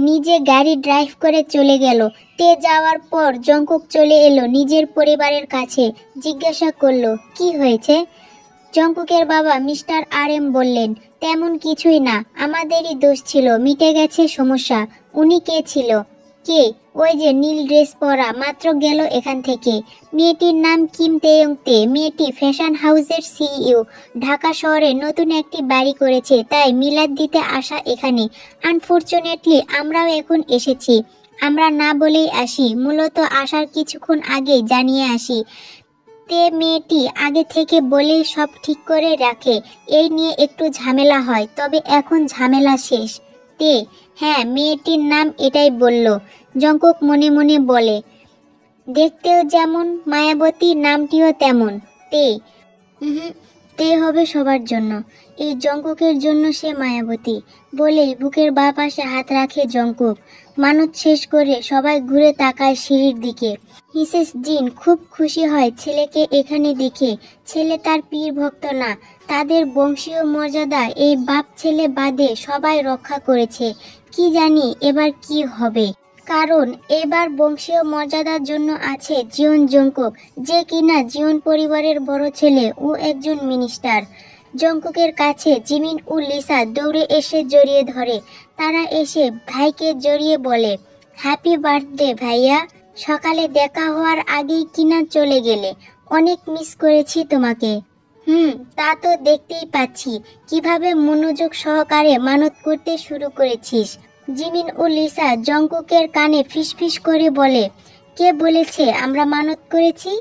নিজে গাড়ি ড্রাইভ করে চলে গেল। তে যাওয়ার পর জংকুক চলে এলো নিজের পরিবারের কাছে। জিজ্ঞাসা করলো কি হয়েছে। জংকুকের বাবা মিস্টার RM বললেন, তেমন কিছুই না, আমাদেরই দোষ ছিল, মিটে গেছে সমস্যা। উনি কে ছিল? কে? ওই যে নীল ড্রেস পরা, মাত্র গেল এখান থেকে। মেয়েটির নাম কিম তেয়ং তে। মেয়েটি ফ্যাশন হাউসের CEO। ঢাকা শহরে নতুন একটি বাড়ি করেছে, তাই মিলাদ দিতে আসা এখানে। আনফরচুনেটলি আমরাও এখন এসেছি। আমরা না বলেই আসি, মূলত আসার কিছুক্ষণ আগেই জানিয়ে আসি। তে মেয়েটি আগে থেকে বলেই সব ঠিক করে রাখে। এই নিয়ে একটু ঝামেলা হয়, তবে এখন ঝামেলা শেষ। তে? হ্যাঁ, মেয়েটির নাম এটাই বলল। জংকুক মনে মনে বলে, দেখতেও যেমন মায়াবতী, নামটিও তেমন। তে? তে হবে সবার জন্য, এই জংকুকের জন্য সে মায়াবতী। বলেই বুকের বাঁ পাশে হাত রাখে জংকুক। মানত শেষ করে সবাই ঘুরে তাকায় সিঁড়ির দিকে। মিসেস জিন খুব খুশি হয় ছেলেকে এখানে দেখে। ছেলে তার পীর ভক্ত না, তাদের বংশীয় মর্যাদা এই বাপ ছেলে বাদে সবাই রক্ষা করেছে। কি জানি এবার কি হবে, কারণ এবার বংশীয় মর্যাদার জন্য আছে জিওন জংকুক, যে কিনা জিওন পরিবারের বড় ছেলে ও একজন মিনিস্টার। জংকুকের কাছে জিমিন ও লিসা দৌড়ে এসে জড়িয়ে ধরে। তারা এসে ভাইকে জড়িয়ে বলে, হ্যাপি বার্থডে ভাইয়া, সকালে দেখা হওয়ার আগেই কিনা চলে গেলে, অনেক মিস করেছি তোমাকে। তা তো দেখতেই পাচ্ছি, কিভাবে মনোযোগ সহকারে মানত করতে শুরু করেছিস। জিমিন ও লিসা জংকুকের কানে ফিসফিস করে বলে, কে বলেছে আমরা মানত করেছি?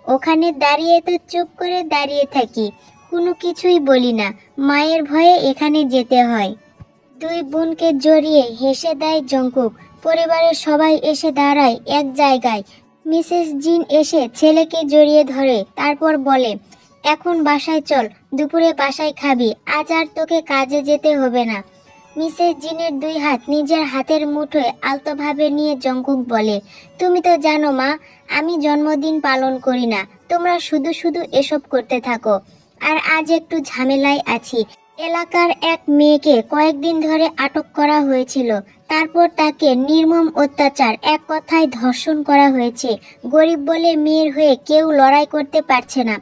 ওখানে দাঁড়িয়ে তো চুপ করে দাঁড়িয়ে থাকি, কোনো কিছুই বলি না, মায়ের ভয়ে এখানে যেতে হয়। দুই বোনকে জড়িয়ে হেসে দেয় জংকুক। পরিবারের সবাই এসে দাঁড়ায় এক জায়গায়। মিসেস জিন এসে ছেলেকে জড়িয়ে ধরে, তারপর বলে, এখন বাসায় চল, দুপুরে বাসায় খাবি, আজ আর তোকে কাজে যেতে হবে না। মিসেস জিনের দুই হাত নিজের হাতের মুঠোয় আলতোভাবে নিয়ে জংকুক বলে, তুমি তো জানো মা, আমি জন্মদিন পালন করি না, তোমরা শুধু শুধু এসব করতে থাকো। আর আজ একটু ঝামেলায় আছি। এলাকার এক মেয়েকে কয়েকদিন ধরে আটক করা হয়েছিল, তারপর তাকে নির্মম অত্যাচার, এক কথায় ধর্ষণ করা হয়েছে। গরিব বলে মেয়ের হয়ে কেউ লড়াই করতে পারছে না।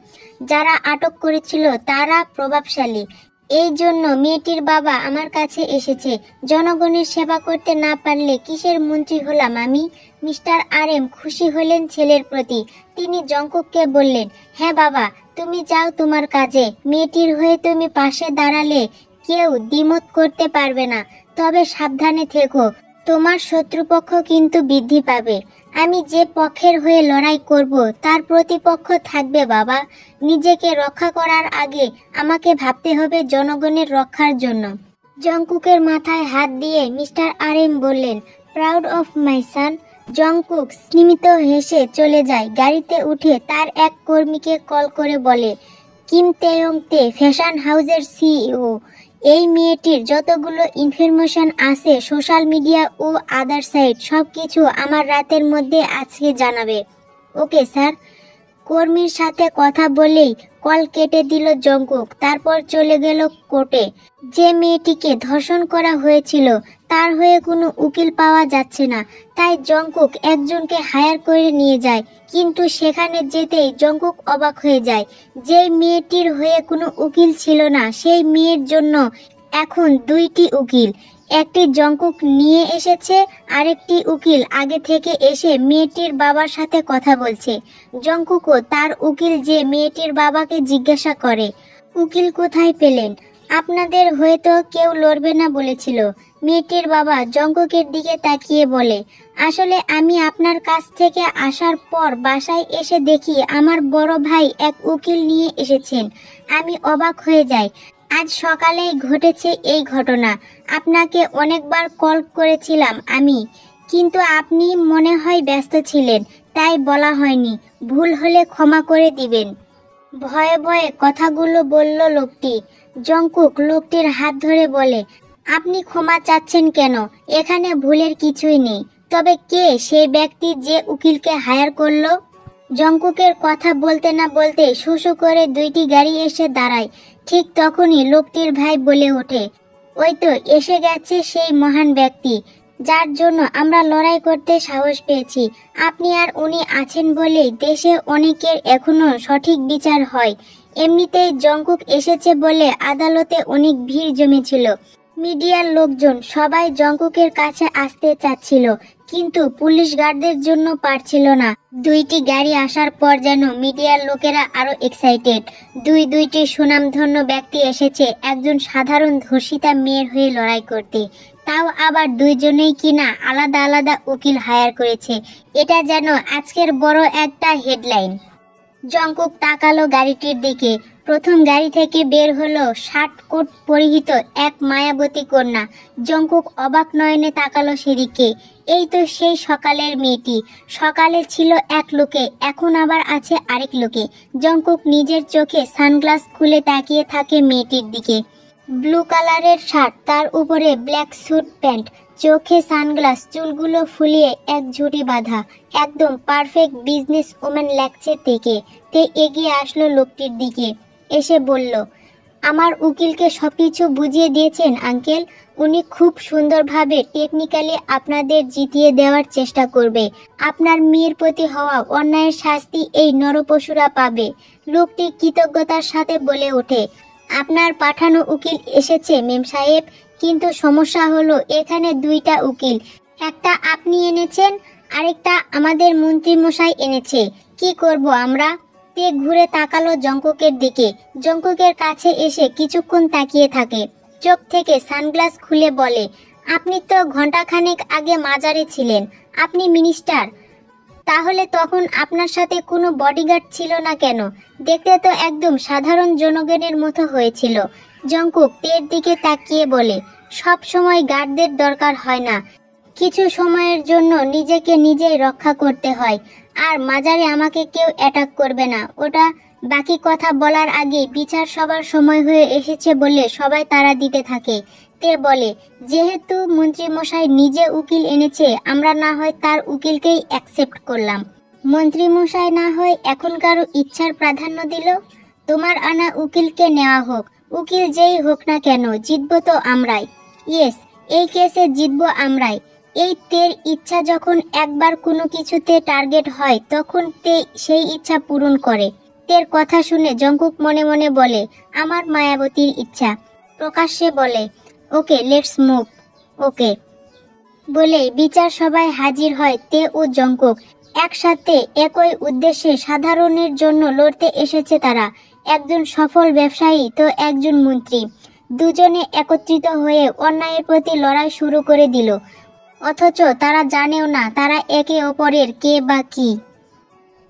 যারা আটক করেছিল তারা প্রভাবশালী। এই জন্য মেয়েটির বাবা আমার কাছে এসেছে। জনগণের সেবা করতে না পারলে কিসের মন্ত্রী হলাম আমি? মিস্টার RM খুশি হলেন ছেলের প্রতি। তিনি জংকুককে বললেন, হ্যাঁ বাবা, তুমি যাও তোমার কাজে, মেয়েটির হয়ে তুমি পাশে দাঁড়ালে কেউ দ্বিমত করতে পারবে না। তবে সাবধানে থেকো, তোমার শত্রুপক্ষ কিন্তু বৃদ্ধি পাবে। আমি যে পক্ষের হয়ে লড়াই করব তার প্রতিপক্ষ থাকবে বাবা। নিজেকে রক্ষা করার আগে আমাকে ভাবতে হবে জনগণের রক্ষার জন্য। জংকুকের মাথায় হাত দিয়ে মিস্টার RM বললেন, proud of my son. Jungkook স্মিত হেসে চলে যায়। গাড়িতে উঠে তার এক কর্মীকে কল করে বলে, কিম তেয়ং তে ফ্যাশন হাউসের CEO। এই মেয়েটির যতগুলো ইনফরমেশন আছে সোশ্যাল মিডিয়া ও আদার সাইট, সবকিছু আমার রাতের মধ্যে আজকে জানাবে। Okay sir. কর্মীর সাথে কথা বলেই কল কেটে দিল জংকুক। তারপর চলে গেল কোর্টে। যে মেয়েটিকে ধর্ষণ করা হয়েছিল তার হয়ে কোনো উকিল পাওয়া যাচ্ছে না, তাই জংকুক একজনকে হায়ার করে নিয়ে যায়। কিন্তু সেখানে যেতেই জংকুক অবাক হয়ে যায়। যে মেয়েটির হয়ে কোনো উকিল ছিল না, সেই মেয়ের জন্য এখন দুইটি উকিল। একটি জংকুক নিয়ে এসেছে, আরেকটি উকিল আগে থেকে এসে মেয়েটির বাবার সাথে কথা বলছে। জংকুকও তার উকিল যে মেয়েটির বাবাকে জিজ্ঞাসা করে, উকিল কোথায় পেলেন? আপনাদের হয়তো কেউ লড়বে না বলেছিল। মেয়েটির বাবা জংকুকের দিকে তাকিয়ে বলে, আসলে আমি আপনার কাছ থেকে আসার পর বাসায় এসে দেখি আমার বড় ভাই এক উকিল নিয়ে এসেছেন। আমি অবাক হয়ে যাই। আজ সকালেই ঘটেছে এই ঘটনা। আপনাকে অনেকবার কল করেছিলাম আমি, কিন্তু আপনি মনে হয় ব্যস্ত ছিলেন, তাই বলা হয়নি। ভুল হলে ক্ষমা করে দিবেন। ভয়ে ভয়ে কথাগুলো বলল লোকটি। জংকুক লোকটির হাত ধরে বলে, আপনি ক্ষমা চাচ্ছেন কেন? এখানে ভুলের কিছুই নেই। তবে কে সেই ব্যক্তি যে উকিলকে হায়ার করলো? জংকুকের কথা বলতে না বলতে শু করে দুইটি গাড়ি এসে দাঁড়ায়। ঠিক তখনই লোকটির ভাই বলে ওঠে, ওই তো এসে গেছে সেই মহান ব্যক্তি। যার জন্য আমরা লড়াই করতে সাহস পেয়েছি। আপনি আর উনি আছেন বলেই দেশে অনেকের এখনো সঠিক বিচার হয়। এমনিতেই জংকুক এসেছে বলে আদালতে অনেক ভিড় জমেছিল। মিডিয়ার লোকজন সবাই জংকুকের কাছে আসতে চাচ্ছিল, কিন্তু পুলিশ গার্ডদের জন্য পারছিল না। দুইটি গাড়ি আসার পর যেন মিডিয়ার লোকেরা আরো এক্সাইটেড। দুইটি সুনামধন্য ব্যক্তি এসেছে একজন সাধারণ ধর্ষিতা মেয়ের হয়ে লড়াই করতে, তাও আবার দুইজনেই কিনা আলাদা আলাদা উকিল হায়ার করেছে। এটা যেন আজকের বড় একটা হেডলাইন। জংকুক তাকালো গাড়িটির দিকে। প্রথম গাড়ি থেকে বের হলো শার্ট কোট পরিহিত এক মায়াবতী কন্যা। জংকুক অবাক নয়নে তাকালো সেদিকে। এই তো সেই সকালের মেয়েটি। সকালে ছিল এক লোকে, এখন আবার আছে আরেক লোকে। জংকুক নিজের চোখে সানগ্লাস খুলে তাকিয়ে থাকে মেয়েটির দিকে। ব্লু কালারের শার্ট, তার উপরে ব্ল্যাক স্যুট প্যান্ট, চোখে সানগ্লাস, চুলগুলো ফুলিয়ে এক ঝুঁটি বাঁধা। একদম পারফেক্ট বিজনেস ওম্যান লাগছে থেকে। তে এগিয়ে আসলো লোকটির দিকে, এসে বলল, আমার উকিলকে সবকিছু বুঝিয়ে দিয়েছেন আঙ্কেল। উনি খুব সুন্দরভাবে টেকনিক্যালি আপনাদের জিতিয়ে দেওয়ার চেষ্টা করবে। আপনার মেয়ের প্রতি হওয়া অন্যায়ের শাস্তি এই নরপশুরা পাবে। লোকটি কৃতজ্ঞতার সাথে বলে ওঠে, আপনার পাঠানো উকিল এসেছে মেম সাহেব, কিন্তু সমস্যা হলো এখানে দুইটা উকিল। একটা আপনি এনেছেন, আরেকটা আমাদের মন্ত্রী মশাই এনেছে। কি করব আমরা? তে ঘুরে তাকালো জংকুকের দিকে। জংকুকের কাছে এসে কিছুক্ষণ তাকিয়ে থাকে, চোখ থেকে সানগ্লাস খুলে বলে, আপনি তো ঘন্টাখানেক আগে মাজারে ছিলেন। আপনি মিনিস্টার, তাহলে তখন আপনার সাথে কোনো বডিগার্ড ছিল না কেন? দেখতে তো একদম সাধারণ জনগণের মতো হয়েছিল। জংকুক তের দিকে তাকিয়ে বলে, সব সময় গার্ডদের দরকার হয় না, কিছু সময়ের জন্য নিজেকে নিজেই রক্ষা করতে হয়। আর মাজারে আমাকে কেউ অ্যাটাক করবে না, ওটা। বাকি কথা বলার আগে বিচার সবার সময় হয়ে এসেছে বলে সবাই তাড়া দিতে থাকে। তে বলে, যেহেতু মন্ত্রীমশাই নিজে উকিল এনেছে, আমরা না হয় তার উকিলকেই অ্যাকসেপ্ট করলাম। মন্ত্রীমশাই না হয় এখন কারো ইচ্ছার প্রাধান্য দিল। তোমার আনা উকিলকে নেওয়া হোক, উকিল যেই হোক না কেন, জিতবো তো আমরাই। ইয়েস, এই কেসে জিতবো আমরাই। এই তের ইচ্ছা যখন একবার কোনো কিছুতে টার্গেট হয়, তখন তে সেই ইচ্ছা পূরণ করে। তের কথা শুনে জংকুক মনে মনে বলে, আমার মায়াবতীর ইচ্ছা। প্রকাশ্যে বলে, ওকে লেটস মুভ। ওকে বলে বিচার সবাই হাজির হয়। তে ও জংকুক একসাথে একই উদ্দেশ্যে সাধারণের জন্য লড়তে এসেছে তারা। একজন সফল ব্যবসায়ী তো একজন মন্ত্রী, দুজনে একত্রিত হয়ে অন্যায়ের প্রতি লড়াই শুরু করে দিল। অথচ তারা জানেও না তারা একে অপরের কে বা কি।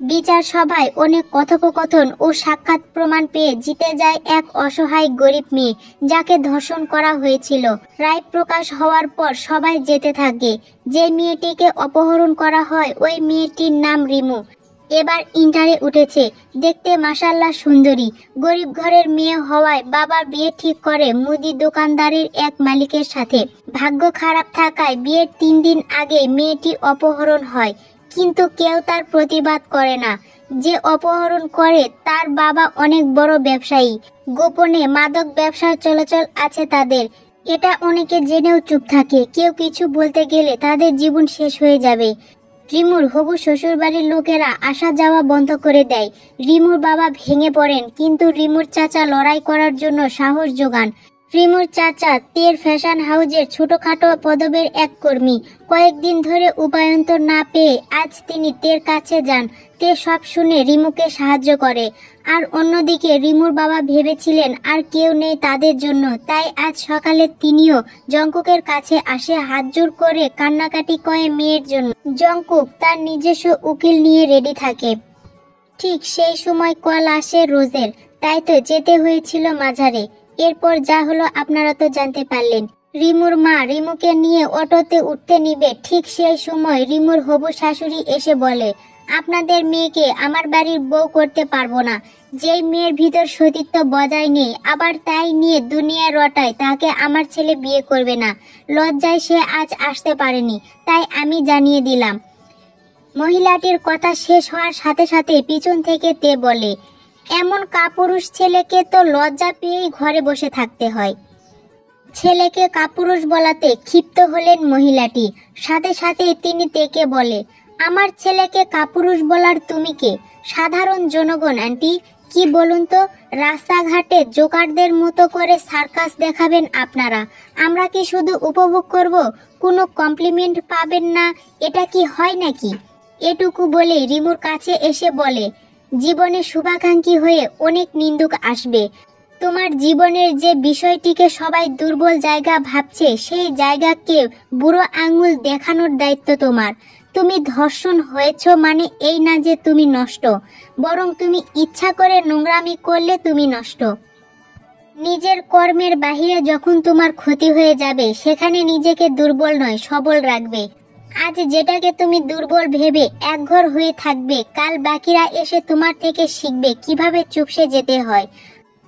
বিচার সভায় অনেক কথোপকথন ও সাক্ষাৎ প্রমাণ পেয়ে জিতে যায় এক অসহায় গরিব মেয়ে, যাকে ধর্ষণ করা হয়েছিল। রায় প্রকাশ হওয়ার পর সবাই যেতে থাকে। যে মেয়েটিকে অপহরণ করা হয়, ওই মেয়েটির নাম রিমু। এবার ইন্টারে উঠেছে, দেখতে মাশাআল্লাহ সুন্দরী। গরিব ঘরের মেয়ে হওয়ায় বাবা বিয়ে ঠিক করে মুদি দোকানদারের এক মালিকের সাথে। ভাগ্য খারাপ থাকায় বিয়ের 3 দিন আগে মেয়েটি অপহরণ হয়, কিন্তু কেউ তার প্রতিবাদ করে না। যে অপহরণ করে তার বাবা অনেক বড় ব্যবসায়ী। গোপনে মাদক ব্যবসার চলাচল আছে তাদের। এটা অনেকে জেনেও চুপ থাকে। কেউ কিছু বলতে গেলে তাদের জীবন শেষ হয়ে যাবে। রিমুর হবু শ্বশুরবাড়ির লোকেরা আসা যাওয়া বন্ধ করে দেয়। রিমুর বাবা ভেঙে পড়েন, কিন্তু রিমুর চাচা লড়াই করার জন্য সাহস জোগান। রিমুর চাচা তের ফ্যাশন হাউজের ছোটখাটো পদবের এক কর্মী। কয়েকদিন ধরে উপায়ন্তর না পেয়ে আজ তিনি তের কাছে যান। তে সব শুনে রিমুকে সাহায্য করে। আর অন্যদিকে রিমুর বাবা ভেবেছিলেন আর কেউ নেই তাদের জন্য, তাই আজ সকালে তিনিও জংকুকের কাছে আসে, হাত জোর করে কান্নাকাটি করে মেয়ের জন্য। জংকুক তার নিজস্ব উকিল নিয়ে রেডি থাকে। ঠিক সেই সময় কল আসে রোজের, তাই তো যেতে হয়েছিল মাজারে। এরপর যা হলো আপনারা তো জানতে পারলেন। রিমুর মা রিমুকে নিয়ে অটোতে উঠতে নিবে, ঠিক সেই সময় রিমুর হবু শাশুড়ি এসে বলে, আপনাদের মেয়েকে আমার বাড়ির বউ করতে পারবো না। যেই মেয়ের ভিতর সতীত্ব বজায় নেই, আবার তাই নিয়ে দুনিয়া রটায়, তাকে আমার ছেলে বিয়ে করবে না। লজ্জায় সে আজ আসতে পারেনি, তাই আমি জানিয়ে দিলাম। মহিলাটির কথা শেষ হওয়ার সাথে সাথে পিছন থেকে তে বলে, এমন কাপুরুষ ছেলেকে তো লজ্জা পেয়েই ঘরে বসে থাকতে হয়। ছেলেকে কাপুরুষ বলাতে ক্ষিপ্ত হলেন মহিলাটি। সাথে সাথে তিনি তেকে বলে, আমার ছেলেকে কাপুরুষ বলার তুমি কে? সাধারণ জনগণ আন্টি। কি বলুন তো, রাস্তাঘাটে জোকারদের মতো করে সার্কাস দেখাবেন আপনারা, আমরা কি শুধু উপভোগ করব, কোনো কমপ্লিমেন্ট পাবেন না? এটা কি হয় নাকি? এটুকু বলে রিমুর কাছে এসে বলে, জীবনে শুভাকাঙ্ক্ষী হয়ে অনেক নিন্দুক আসবে। তোমার জীবনের যে বিষয়টিকে সবাই দুর্বল জায়গা ভাবছে, সেই জায়গাকে বুড়ো আঙুল দেখানোর দায়িত্ব তোমার। তুমি ধর্ষণ হয়েছ মানে এই না যে তুমি নষ্ট, বরং তুমি ইচ্ছা করে নোংরামি করলে তুমি নষ্ট। নিজের কর্মের বাহিরে যখন তোমার ক্ষতি হয়ে যাবে, সেখানে নিজেকে দুর্বল নয় সবল রাখবে। আজ যেটাকে তুমি দুর্বল ভেবে একঘর হয়ে থাকবে, কাল বাকিরা এসে তোমার থেকে শিখবে কিভাবে চুপসে যেতে হয়।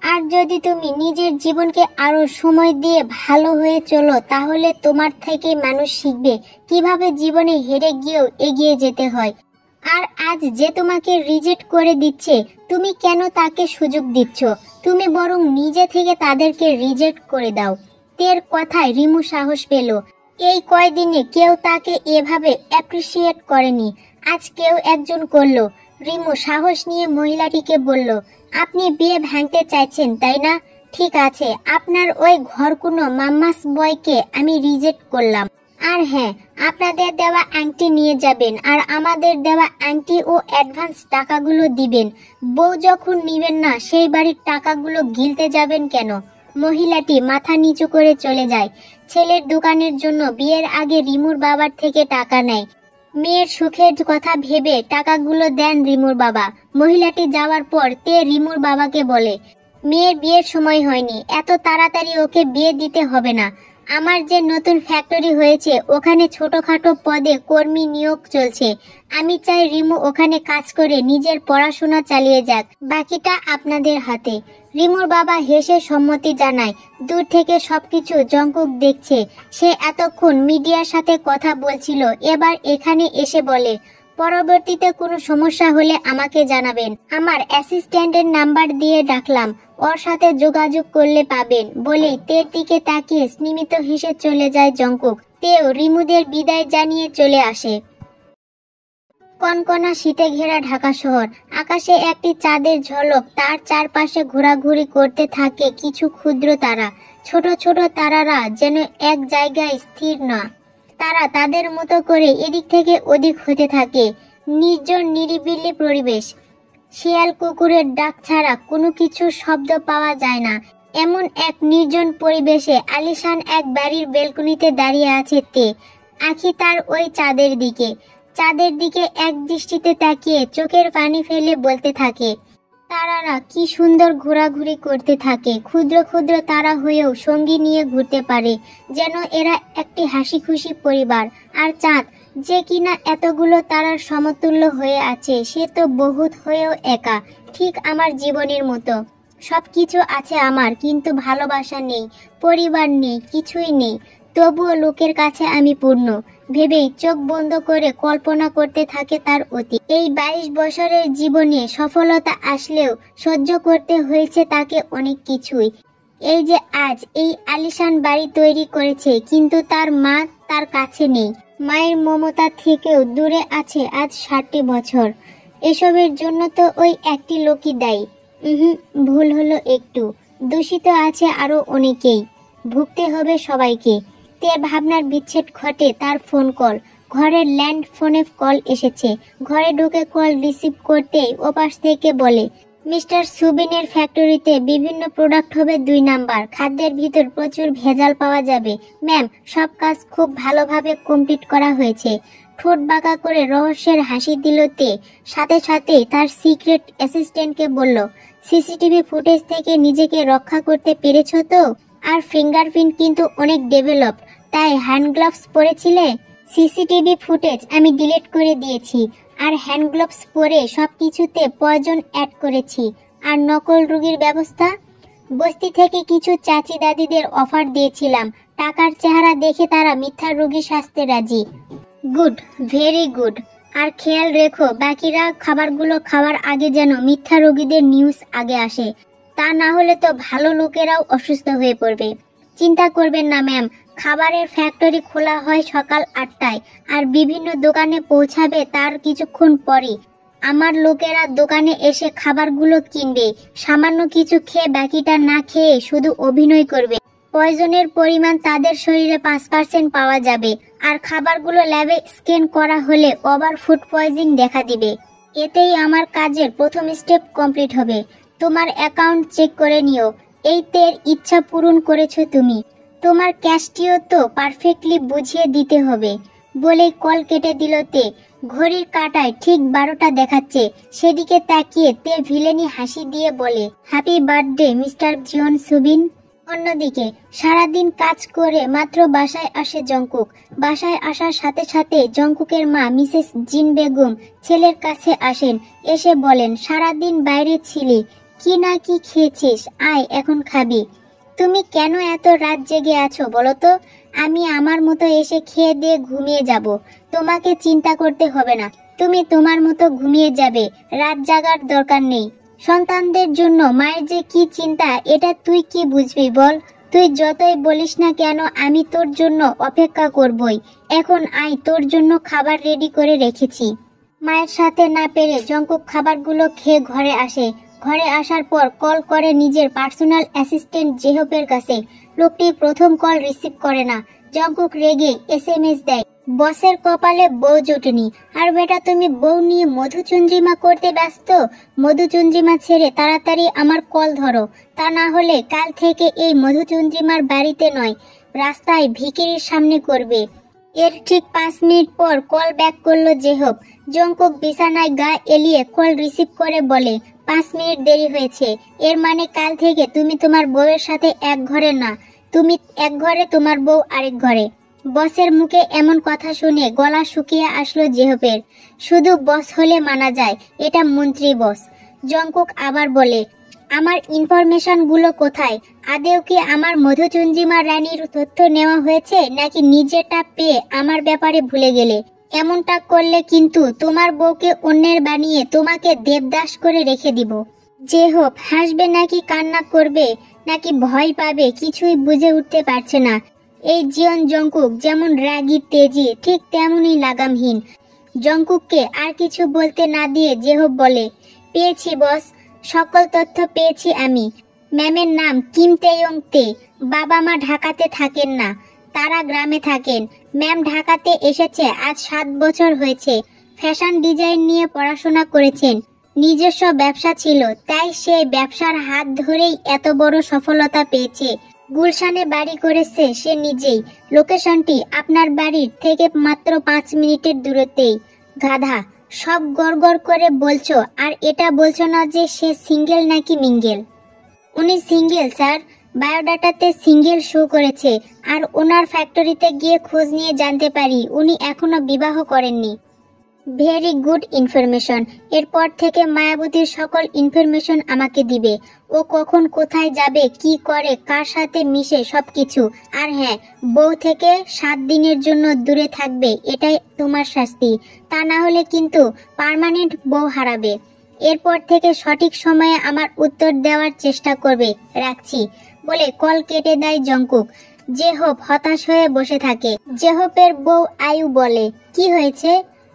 আর যদি তুমি নিজের জীবনকে আরো সময় দিয়ে ভালো হয়ে চলো, তাহলে তোমার থেকে মানুষ শিখবে কিভাবে জীবনে হেরে গিয়েও এগিয়ে যেতে হয়। আর আজ যে তোমাকে রিজেক্ট করে দিচ্ছে, তুমি কেন তাকে সুযোগ দিচ্ছ? তুমি বরং নিজে থেকে তাদেরকে রিজেক্ট করে দাও। তের কথায় রিমু সাহস পেল। এই কয়দিনে কেউ তাকে এভাবে অ্যাপ্রিসিয়েট করেনি, আজ কেউ একজন করলো। রিমু সাহস নিয়ে মহিলাটিকে বলল, আপনি বিয়ে ভাঙতে চাইছেন তাই না? ঠিক আছে, আপনার ওই ঘরকুনো মাম্মাস বয়কে আমি রিজেক্ট করলাম। আর হ্যাঁ, আপনাদের দেওয়া আংটি নিয়ে যাবেন, আর আমাদের দেওয়া আংটি ও অ্যাডভান্স টাকাগুলো দিবেন। বউ যখন নিবেন না, সেই বাড়ির টাকাগুলো গিলতে যাবেন কেন? মহিলাটি মাথা নিচু করে চলে যায়। ছেলের দোকানের জন্য বিয়ের আগে রিমুর বাবার থেকে টাকা নেয়। মেয়ের সুখের কথা ভেবে টাকাগুলো দেন রিমুর বাবা। মহিলাটি যাওয়ার পর তে রিমুর বাবাকে বলে, মেয়ের বিয়ের সময় হয়নি, এত তাড়াতাড়ি ওকে বিয়ে দিতে হবে না। আমার যে নতুন ফ্যাক্টরি হয়েছে, ওখানে ছোটখাটো পদে কর্মী নিয়োগ চলছে। আমি চাই রিমু ওখানে কাজ করে নিজের পড়াশোনা চালিয়ে যাক, বাকিটা আপনাদের হাতে। রিমুর বাবা হেসে সম্মতি জানায়। দূর থেকে সবকিছু জঙ্কুক দেখছে। সে এতক্ষণ মিডিয়ার সাথে কথা বলছিল, এবার এখানে এসে বলে, পরবর্তীতে কোনো সমস্যা হলে আমাকে জানাবেন। আমার অ্যাসিস্ট্যান্টের নাম্বার দিয়ে ডাকলাম, ওর সাথে যোগাযোগ করলে পাবেন। বলেই তের দিকে তাকিয়ে স্নিমিত হেসে চলে যায় জঙ্কুক। তেও রিমুদের বিদায় জানিয়ে চলে আসে। কনকনা শীতে ঘেরা ঢাকা শহর। আকাশে একটি চাঁদের ঝলক, তার চারপাশে ঘোরাঘুরি করতে থাকে কিছু ক্ষুদ্র তারা। ছোট ছোট তারারা যেন এক জায়গায় স্থির না, তারা তাদের মতো করে এদিক থেকে ওদিক হতে থাকে। নির্জন নিরিবিলি পরিবেশ, শিয়াল কুকুরের ডাক ছাড়া কোনো কিছু শব্দ পাওয়া যায় না। এমন এক নির্জন পরিবেশে আলিশান এক বাড়ির বেলকনিতে দাঁড়িয়ে আছে তে। আঁখি তার ওই চাঁদের দিকে এক দৃষ্টিতে তাকিয়ে চোখের পানি ফেলে বলতে থাকে, তারারা কি সুন্দর ঘোরাঘুরি করতে থাকে। ক্ষুদ্র ক্ষুদ্র তারা হয়েও সঙ্গী নিয়ে ঘুরতে পারে, যেন এরা একটি হাসি খুশি পরিবার। আর চাঁদ, যে কিনা এতগুলো তারার সমতুল্য হয়ে আছে, সে তো বহুত হয়েও একা, ঠিক আমার জীবনের মতো। সবকিছু আছে আমার, কিন্তু ভালোবাসা নেই, পরিবার নেই, কিছুই নেই। তবুও লোকের কাছে আমি পূর্ণ ভেবেই চোখ বন্ধ করে কল্পনা করতে থাকে তার অতীত। এই 22 বছরের জীবনে সফলতা আসলেও সহ্য করতে হয়েছে তাকে অনেক কিছুই। এই যে আজ এই আলিশান বাড়ি তৈরি করেছে, কিন্তু তার মা তার কাছে নেই। মায়ের মমতা থেকেও দূরে আছে আজ 60টি বছর। এসবের জন্য তো ওই একটি লোকই দায়ী। ভুল হলো একটু, দূষিত আছে আরো অনেকেই, ভুগতে হবে সবাইকে। তের ভাবনার বিচ্ছেদ ঘটে তার ফোন কল। ঘরের ল্যান্ড ফোনে কল এসেছে। ঘরে ঢুকে কল রিসিভ করতেই ওপাশ থেকে বলে, মিস্টার সুবিনের ফ্যাক্টরিতে বিভিন্ন প্রোডাক্ট হবে 2 নাম্বার। খাদ্যের ভিতর প্রচুর ভেজাল পাওয়া যাবে। ম্যাম, সব কাজ খুব ভালোভাবে কমপ্লিট করা হয়েছে। ঠোঁট বাঁকা করে রহস্যের হাসি দিল তে। সাথে সাথে তার সিক্রেট অ্যাসিস্ট্যান্টকে বলল, সিসিটিভি ফুটেজ থেকে নিজেকে রক্ষা করতে পেরেছো তো? আর ফিঙ্গারপ্রিন্ট কিন্তু অনেক ডেভেলপ, তাই হ্যান্ড গ্লাভস পরেছিলে? সিসিটিভি ফুটেজ আমি ডিলিট করে দিয়েছি, আর হ্যান্ড গ্লাভস পরে সবকিছুতে পয়জন অ্যাড করেছি। আর নকল রোগীর ব্যবস্থা, বস্তি থেকে কিছু চাচি দাদিদের অফার দিয়েছিলাম। টাকার চেহারা দেখে তারা মিথ্যা রোগী সাজতে রাজি। Good, very good. আর খেয়াল রেখো, বাকিরা খাবারগুলো খাওয়ার আগে যেন মিথ্যা রোগীদের নিউজ আগে আসে, তা না হলে তো ভালো লোকেরাও অসুস্থ হয়ে পড়বে। চিন্তা করবেন না ম্যাম, খাবারের ফ্যাক্টরি খোলা হয় সকাল 8টায় আর বিভিন্ন দোকানে পৌঁছাবে তার কিছুক্ষণ পরই। আমার লোকেরা দোকানে এসে খাবারগুলো কিনবে, সামান্য কিছু খেয়ে বাকিটা না খেয়ে শুধু অভিনয় করবে। পয়জনের পরিমাণ তাদের শরীরে 5% পাওয়া যাবে আর খাবারগুলো ল্যাবে স্ক্যান করা হলে ওভার ফুড পয়জিং দেখা দিবে। এতেই আমার কাজের প্রথম স্টেপ কমপ্লিট হবে। তোমার অ্যাকাউন্ট চেক করে নিও। এই তের ইচ্ছা পূরণ করেছো তুমি। তোমার ক্যাশটিও তো পারফেক্টলি বুঝিয়ে দিতে হবে। বলেই কল কেটে দিল তে। ঘড়ির কাঁটায় ঠিক 12টা দেখাচ্ছে। সেদিকে তাকিয়ে তে ভিলেনি হাসি দিয়ে বলে, হ্যাপি বার্থডে মিস্টার জিওন সুবিন। অন্যদিকে সারাদিন কাজ করে মাত্র বাসায় আসে জংকুক। বাসায় আসার সাথে সাথে জংকুকের মা মিসেস জিন বেগম ছেলের কাছে আসেন। এসে বলেন, সারাদিন বাইরে ছিলি, কি না কি খেয়েছিস, আয় এখন খাবি। তুমি কেন এত রাত জেগে আছো বলো তো? আমি আমার মতো এসে খেয়ে দিয়ে ঘুমিয়ে যাব। তোমাকে চিন্তা করতে হবে না, তুমি তোমার মতো ঘুমিয়ে যাবে, রাত জাগার দরকার নেই। সন্তানদের জন্য মায়ের যে কি চিন্তা এটা তুই কি বুঝবি বল? তুই যতই বলিস না কেন আমি তোর জন্য অপেক্ষা করবই। এখন আয়, তোর জন্য খাবার রেডি করে রেখেছি। মায়ের সাথে না পেরে জংকুক খাবারগুলো খেয়ে ঘরে আসে। ঘরে আসার পর কল করে নিজের পার্সোনাল অ্যাসিস্ট্যান্ট জেহপের কাছে। লোকটি প্রথম কল রিসিভ করে না। জংকুক রেগে SMS দেয়, বসের কপালে বউ জোটেনি, আর বেটা তুমি বউ নিয়ে মধুচন্দ্রিমা করতে ব্যস্ত। মধুচন্দ্রিমা ছেড়ে তাড়াতাড়ি আমার কল ধরো, তা না হলে কাল থেকে এই মধুচন্দ্রিমার বাড়িতে নয়, রাস্তায় ভিখিরির সামনে করবে। এর ঠিক 5 মিনিট পর কল ব্যাক করলো জেহপ। জংকুক বিছানায় গা এলিয়ে কল রিসিভ করে বলে, 5 মিনিট দেরি হয়েছে। এর মানে কাল থেকে তুমি তোমার বউয়ের সাথে এক ঘরে না, তুমি এক ঘরে, তোমার বউ আরেক ঘরে। বসের মুখে এমন কথা শুনে গলা শুকিয়ে আসলো জেহপের। শুধু বস হলে মানা যায়, এটা মন্ত্রী বস। জংকুক আবার বলে, আমার ইনফরমেশন গুলো কোথায়? আদেও কি আমার মধুচন্দ্রিমা রানীর তথ্য নেওয়া হয়েছে, নাকি নিজেটা পেয়ে আমার ব্যাপারে ভুলে গেলে? এমনটা করলে কিন্তু তোমার বউকে অন্যের বানিয়ে তোমাকে দেবদাস করে রেখে দিব। জেহপ হাসবে নাকি কান্না করবে নাকি ভয় পাবে কিছুই বুঝে উঠতে পারছে না। এই জিয়ন জংকুক যেমন রাগী তেজি, ঠিক তেমনই লাগামহীন। জংকুককে আর কিছু বলতে না দিয়ে জেহপ বলে, পেয়েছি বস, সকল তথ্য পেয়েছি আমি। ম্যামের নাম কিম তেয়ং তে। বাবা মা ঢাকাতে থাকেন না, তারা গ্রামে থাকেন। ম্যাম ঢাকাতে এসেছে আজ 7 বছর হয়েছে। ফ্যাশন ডিজাইন নিয়ে পড়াশোনা করেছেন। নিজস্ব ব্যবসা ছিল, তাই সেই ব্যবসার হাত ধরেই এত বড় সফলতা পেয়েছে। গুলশানে বাড়ি করেছে সে নিজেই। লোকেশনটি আপনার বাড়ির থেকে মাত্র 5 মিনিটের দূরত্বেই। গাধা, সব গড়গড় করে বলছো আর এটা বলছো না যে সে সিঙ্গেল নাকি মিঙ্গেল। উনি সিঙ্গেল স্যার, বায়োডাটাতে সিঙ্গেল শো করেছে। আর ওনার ফ্যাক্টরিতে গিয়ে খোঁজ নিয়ে জানতে পারি উনি এখনো বিবাহ করেননি। Very good information. এরপর থেকে মায়াবতীর সকল ইনফরমেশন আমাকে দিবে। ও কখন কোথায় যাবে, কি করে, কার সাথে মিশে, সবকিছু। আর হ্যাঁ, বউ থেকে 7 দিনের জন্য দূরে থাকবে, এটাই তোমার শাস্তি। তা না হলে কিন্তু পার্মানেন্ট বউ হারাবে। এরপর থেকে সঠিক সময়ে আমার উত্তর দেওয়ার চেষ্টা করবে। রাখছি বলে কল কেটে দেয় জংকুক। জেহপ হতাশ হয়ে বসে থাকে। জেহপের বউ আয়ু বলে, কি হয়েছে?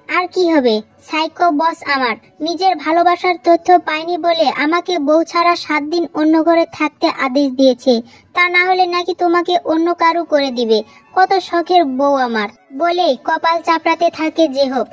আর কি হবে, সাইকো বস আমার নিজের ভালোবাসার তথ্য পায়নি বলে আমাকে বউ ছাড়া 7 দিন অন্য ঘরে থাকতে আদেশ দিয়েছে। তা না হলে নাকি তোমাকে অন্য কারু করে দিবে। কত শখের বউ আমার। বলে কপাল চাপড়াতে থাকে জেহপ।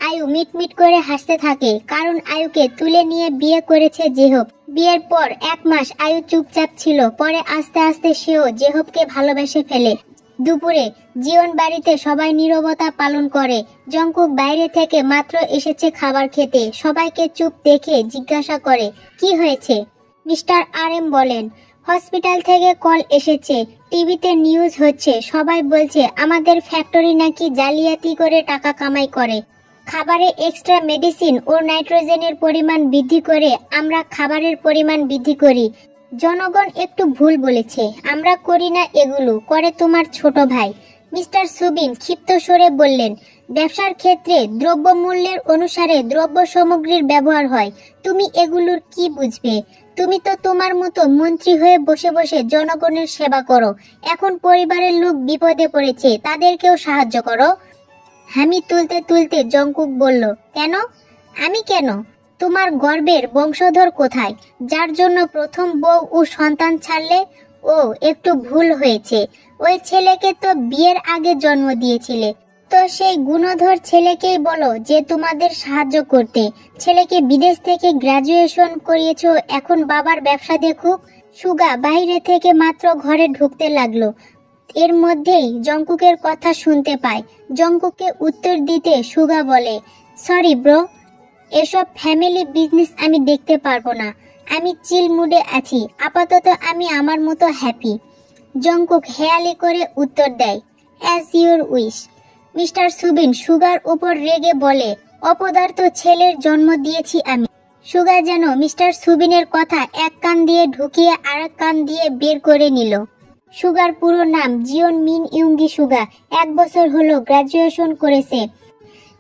আয়ু মিটমিট করে হাসতে থাকে, কারণ আয়ুকে তুলে নিয়ে বিয়ে করেছে জেহপ। বিয়ের পর 1 মাস আয়ু চুপচাপ ছিল, পরে আস্তে আস্তে সেও জেহপকে ভালোবেসে ফেলে। দুপুরে জিওন বাড়িতে সবাই নীরবতা পালন করে। জংকুক বাইরে থেকে মাত্র এসেছে খাবার খেতে। সবাইকে চুপ দেখে জিজ্ঞাসা করে, কি হয়েছে? মিস্টার RM বলেন, হসপিটাল থেকে কল এসেছে, টিভিতে নিউজ হচ্ছে, সবাই বলছে আমাদের ফ্যাক্টরি নাকি জালিয়াতি করে টাকা কামাই করে। খাবারে এক্সট্রা মেডিসিন ও নাইট্রোজেনের পরিমাণ বৃদ্ধি করে আমরা খাবারের পরিমাণ বৃদ্ধি করি। জনগণ একটু ভুল বলেছে, আমরা করি না, এগুলো করে তোমার ছোট ভাই। মিস্টার সুবিন ক্ষিপ্ত স্বরে বললেন, ব্যবসার ক্ষেত্রে দ্রব্য মূল্যের অনুসারে দ্রব্য সামগ্রীর ব্যবহার হয়, তুমি এগুলোর কি বুঝবে? তুমি তো তোমার মতো মন্ত্রী হয়ে বসে বসে জনগণের সেবা করো, এখন পরিবারের লোক বিপদে পড়েছে, তাদেরকেও সাহায্য করো। হামি তুলতে তুলতে জংকুক বলল, কেন? আমি কেন? তোমার গর্বের বংশধর কোথায়, যার জন্য প্রথম বউ ও সন্তান ছাড়লে? ও একটু ভুল হয়েছে, ওই ছেলেকে তো বিয়ের আগে জন্ম দিয়েছিলে। তো সেই গুণধর ছেলেকেই বলো যে তোমাদের সাহায্য করতে। ছেলেকে বিদেশ থেকে গ্রাজুয়েশন করিয়েছো, এখন বাবার ব্যবসা দেখুক। সুগা বাইরে থেকে মাত্র ঘরে ঢুকতে লাগলো, এর মধ্যেই জংকুকের কথা শুনতে পায়। জংকুককে উত্তর দিতে সুগা বলে, সরি ব্রো, এসব ফ্যামিলি বিজনেস আমি দেখতে পারবো না, আমি চিল মুডে আছি, আপাতত আমি আমার মতো হ্যাপি। জংকুক হেয়ালি করে উত্তর দেয়, as your wish. Mister Subin সুগার উপর রেগে বলে, অপদার্থ ছেলের জন্ম দিয়েছি আমি। সুগা যেন মিস্টার সুবিনের কথা এক কান দিয়ে ঢুকিয়ে আরেক কান দিয়ে বের করে নিল। সুগার পুরো নাম জিওন মিন ইউঙ্গি সুগা, 1 বছর হলো গ্রাজুয়েশন করেছে।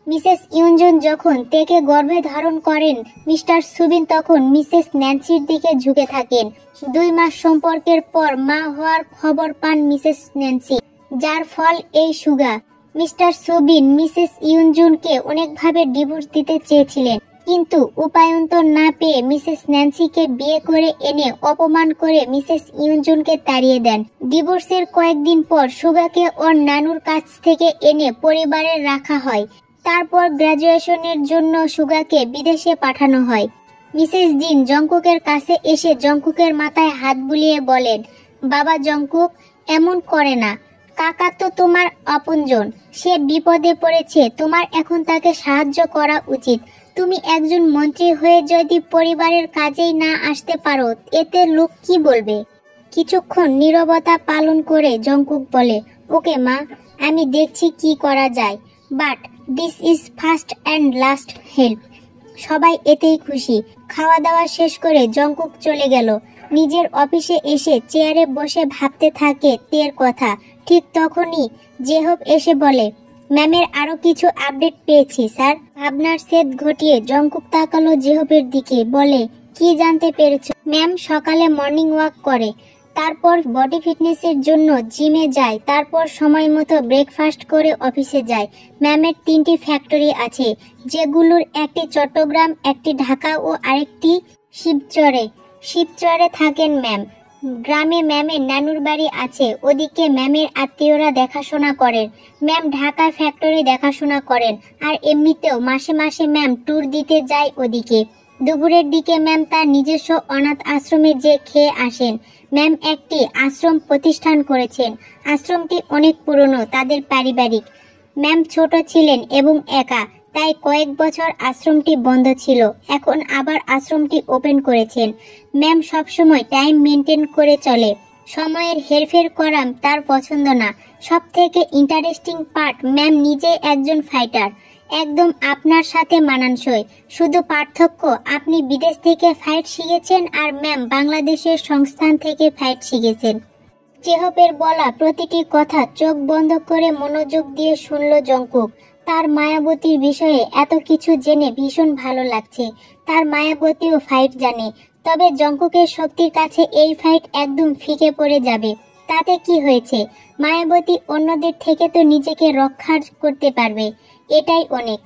মিসেস ইউনজুন যখন তেকে গর্ভে ধারণ করেন, মিস্টার সুবিন তখন মিসেস ন্যান্সির দিকে ঝুঁকে থাকেন। 2 মাস সম্পর্কের পর মা হওয়ার খবর পান মিসেস ন্যান্সি, যার ফল এই সুগা। মিস্টার সুবিন মিসেস ইউনজুনকে অনেকভাবে ডিভোর্স দিতে চেয়েছিলেন, কিন্তু উপায়ন্তর না পেয়ে মিসেস ন্যান্সিকে বিয়ে করে এনে অপমান করে মিসেস ইউনজুনকে তাড়িয়ে দেন। ডিভোর্সের কয়েকদিন পর সুগাকে ওর নানুর কাছ থেকে এনে পরিবারে রাখা হয়। তারপর গ্রাজুয়েশনের জন্য সুগাকে বিদেশে পাঠানো হয়। মিসেস জিন জংকুকের কাছে এসে জংকুকের মাথায় হাত বুলিয়ে বলেন, বাবা জংকুক, এমন করে না, কাকা তো তোমার আপনজন, সে বিপদে পড়েছে, তোমার এখন তাকে সাহায্য করা উচিত। তুমি একজন মন্ত্রী হয়ে যদি পরিবারের কাজেই না আসতে পারো, এতে লোক কি বলবে? কিছুক্ষণ নীরবতা পালন করে জংকুক বলে, ওকে মা, আমি দেখছি কি করা যায়, but this is first and last help. সবাই এতেই খুশি। খাওয়া দাওয়া শেষ করে জংকুক চলে গেল। নিজের অফিসে এসে চেয়ারে বসে ভাবতে থাকে তের কথা। ঠিক তখনই জেহব এসে বলে, ম্যামের আরো কিছু আপডেট পেয়েছি স্যার। ভাবনার সেদ ঘটিয়ে জংকুক তাকালো জেহবের দিকে, বলে, কি জানতে পেরেছো? ম্যাম সকালে মর্নিং ওয়াক করে, তারপর বডি ফিটনেসের জন্য জিমে যায়, তারপর সময় মতো ব্রেকফাস্ট করে অফিসে যায়। ম্যামের 3টি ফ্যাক্টরি আছে, যেগুলোর একটি চট্টগ্রাম, একটি ঢাকা ও আরেকটি শিবচরে। শিবচরে থাকেন ম্যাম। গ্রামে ম্যামের নানুর বাড়ি আছে, ওদিকে ম্যামের আত্মীয়রা দেখাশোনা করেন। ম্যাম ঢাকা ফ্যাক্টরি দেখাশোনা করেন, আর এমনিতেও মাসে মাসে ম্যাম ট্যুর দিতে যায় ওদিকে। দুপুরের দিকে ম্যাম তার নিজস্ব অনাথ আশ্রমে যে খেয়ে আসেন। ম্যাম একটি আশ্রম প্রতিষ্ঠান করেছেন। আশ্রমটি অনেক পুরনো, তাদের পারিবারিক। ম্যাম ছোট ছিলেন এবং একা, তাই কয়েক বছর আশ্রমটি বন্ধ ছিল, এখন আবার আশ্রমটি ওপেন করেছেন। ম্যাম সবসময় টাইম মেনটেন করে চলে, সময়ের হেরফের করা তার পছন্দ না। সব থেকে ইন্টারেস্টিং পার্ট, ম্যাম নিজে একজন ফাইটার, একদম আপনার সাথে মানানসই। শুধু পার্থক্য, আপনি বিদেশ থেকে ফাইট শিখেছেন আর ম্যাম বাংলাদেশের সংস্থান থেকে ফাইট শিখেছেন। জেহবের বলা প্রতিটি কথা চোখ বন্ধ করে মনোযোগ দিয়ে শুনল জংকুক। তার মায়াবতীর বিষয়ে এত কিছু জেনে ভীষণ ভালো লাগছে। তার মায়াবতীও ফাইট জানে, তবে জংকুকের শক্তির কাছে এই ফাইট একদম ফিকে পড়ে যাবে। তাতে কি হয়েছে, মায়াবতী অন্যদের থেকে তো নিজেকে রক্ষা করতে পারবে, এটাই অনেক।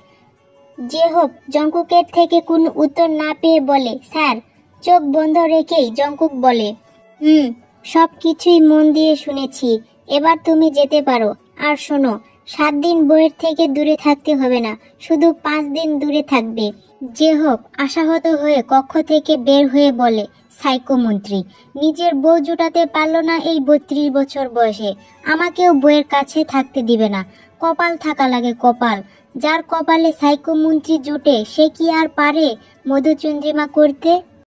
জেহব জংকুকের থেকে কোনো উত্তর না পেয়ে বলে, স্যার। চোখ বন্ধ রেখেই জংকুক বলে, সব কিছুই মন দিয়ে শুনেছি, এবার তুমি যেতে পারো। আর শোনো, 7 দিন বইয়ের থেকে দূরে থাকতে হবে না, শুধু 5 দিন দূরে থাকবে। জেহব আশাহত হয়ে কক্ষ থেকে বের হয়ে বলে, সাইকো মন্ত্রী নিজের বউ জুটাতে পারলো না এই 32 বছর বয়সে, আমাকেও বইয়ের কাছে থাকতে দিবে না। কপাল থাকা লাগে, কপাল। যার কপালে সাইকো মন্ত্রী জুটে সে কি আর পারে মধুচন্দ্রিমা করতে?